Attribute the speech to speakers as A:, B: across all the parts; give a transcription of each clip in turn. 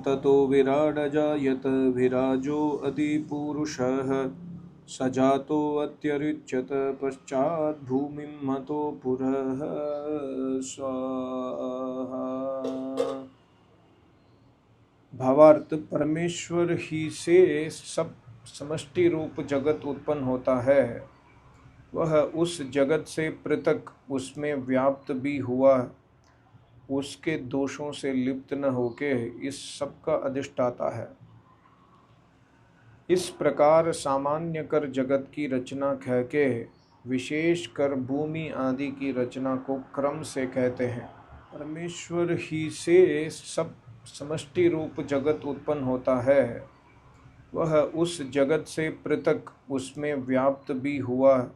A: ततो विराडजायत विराजो अधिपुरुषः सजातो अत्यरिच्यत पश्चात् भूमिं मतो पुरः स्वाहा। भावार्थ, परमेश्वर ही से सब समष्टि रूप जगत उत्पन्न होता है। वह उस जगत से पृथक उसमें व्याप्त भी हुआ, उसके दोषों से लिप्त न होके इस सब का अधिष्ठाता है। इस प्रकार सामान्य कर जगत की रचना कह के विशेष कर भूमि आदि की रचना को क्रम से कहते हैं। परमेश्वर ही से सब समष्टि रूप जगत उत्पन्न होता है। वह उस जगत से पृथक उसमें व्याप्त भी हुआ,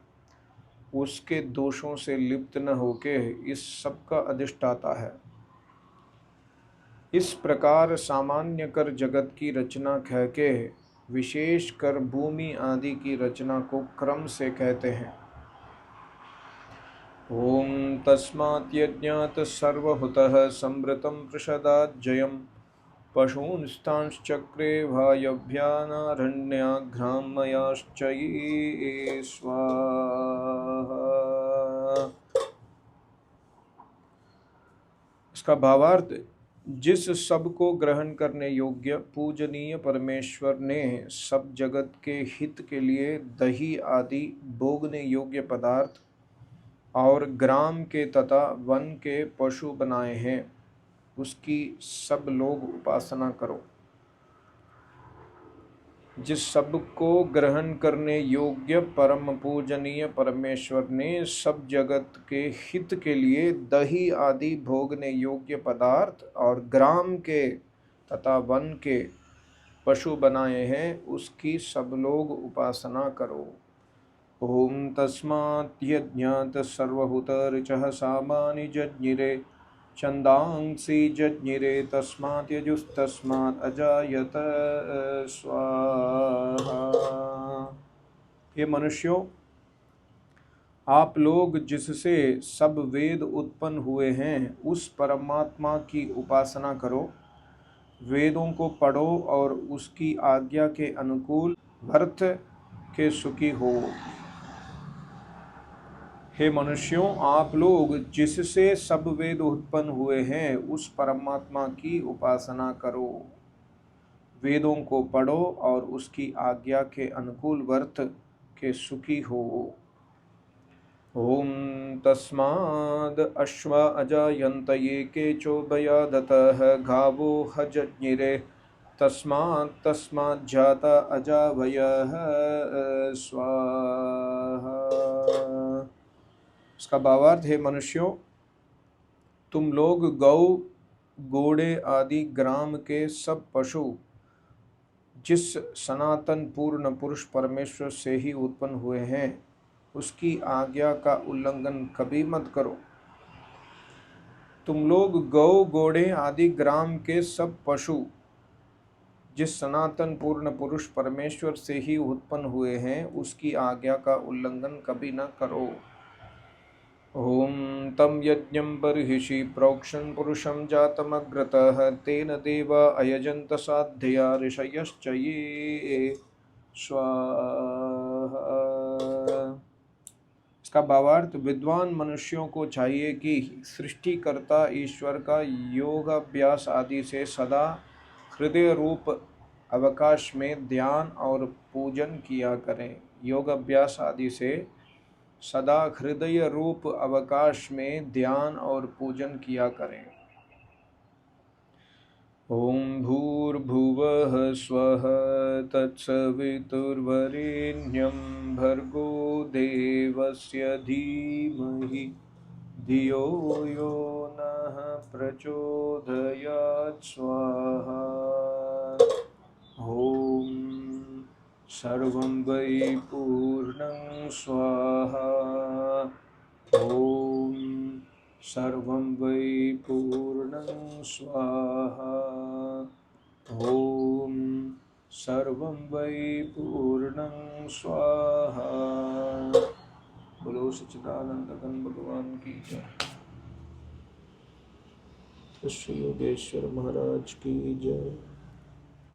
A: उसके दोषों से लिप्त न होके इस सब का अधिष्ठाता है। इस प्रकार सामान्य कर जगत की रचना कह के विशेष कर भूमि आदि की रचना को क्रम से कहते हैं। ओम तस्मात् यज्ञात् सर्वहुतः संवृतं पृषदाज्जयम् पशूंस्तांश्चक्रे वायव्यानारण्याघ्रामयाश्च ये स्वाहा। इसका भावार्थ, जिस सब को ग्रहण करने योग्य पूजनीय परमेश्वर ने सब जगत के हित के लिए दही आदि भोगने योग्य पदार्थ और ग्राम के तथा वन के पशु बनाए हैं, उसकी सब लोग उपासना करो। जिस सब को ग्रहण करने योग्य परम पूजनीय परमेश्वर ने सब जगत के हित के लिए दही आदि भोगने योग्य पदार्थ और ग्राम के तथा वन के पशु बनाए हैं, उसकी सब लोग उपासना करो। ओम तस्मात् यज्ञात् सर्वहुत ऋचः सामानि जज्ञिरे छन्दांसि जज्ञिरे तस्मात् यजुस्तस्मात् अजायत स्वाहा। हे मनुष्यों, आप लोग जिससे सब वेद उत्पन्न हुए हैं उस परमात्मा की उपासना करो। वेदों को पढ़ो और उसकी आज्ञा के अनुकूल वर्त के सुखी हो। हे मनुष्यों, आप लोग जिससे सब वेद उत्पन्न हुए हैं उस परमात्मा की उपासना करो। वेदों को पढ़ो और उसकी आज्ञा के अनुकूल वर्त के सुखी हो। ओम तस्माद् अश्वा अजायन्त ये केचो भयादतः घावो हजज्ञिरे तस्मात् जाता अजावयः स्वाहा। इसका भावार्थ, है मनुष्यों, तुम लोग गौ घोड़े आदि ग्राम के सब पशु जिस सनातन पूर्ण पुरुष परमेश्वर से ही उत्पन्न हुए हैं उसकी आज्ञा का उल्लंघन कभी मत करो। तुम लोग गौ घोड़े आदि ग्राम के सब पशु जिस सनातन पूर्ण पुरुष परमेश्वर से ही उत्पन्न हुए हैं उसकी आज्ञा का उल्लंघन कभी न करो। ओम तम यज्ञं बर्हिषि प्रोक्षन् पुरुषं जातमग्रतः तेन देवा अयजन्त साध्यया ऋषयश्च ये स्वाहा। इसका भावार्थ, विद्वान मनुष्यों को चाहिए कि सृष्टिकर्ता ईश्वर का योगाभ्यास आदि से सदा हृदय रूप अवकाश में ध्यान और पूजन किया करें। योगाभ्यास आदि से सदा हृदय रूप अवकाश में ध्यान और पूजन किया करें। ओम भूर्भुवः स्वः तत्सवितुर्वरेण्यं भर्गो देवस्य धीमहि धियो यो नः प्रचोदयात् स्वाहा। ओम सर्वं वै पूर्णं स्वाहा। ओम सर्वं वै पूर्णं स्वाहा। ओम सर्वं वै पूर्णं स्वाहा। बोलो सच्चिदानंद घन भगवान की जय। श्री योगेश्वर महाराज की जय।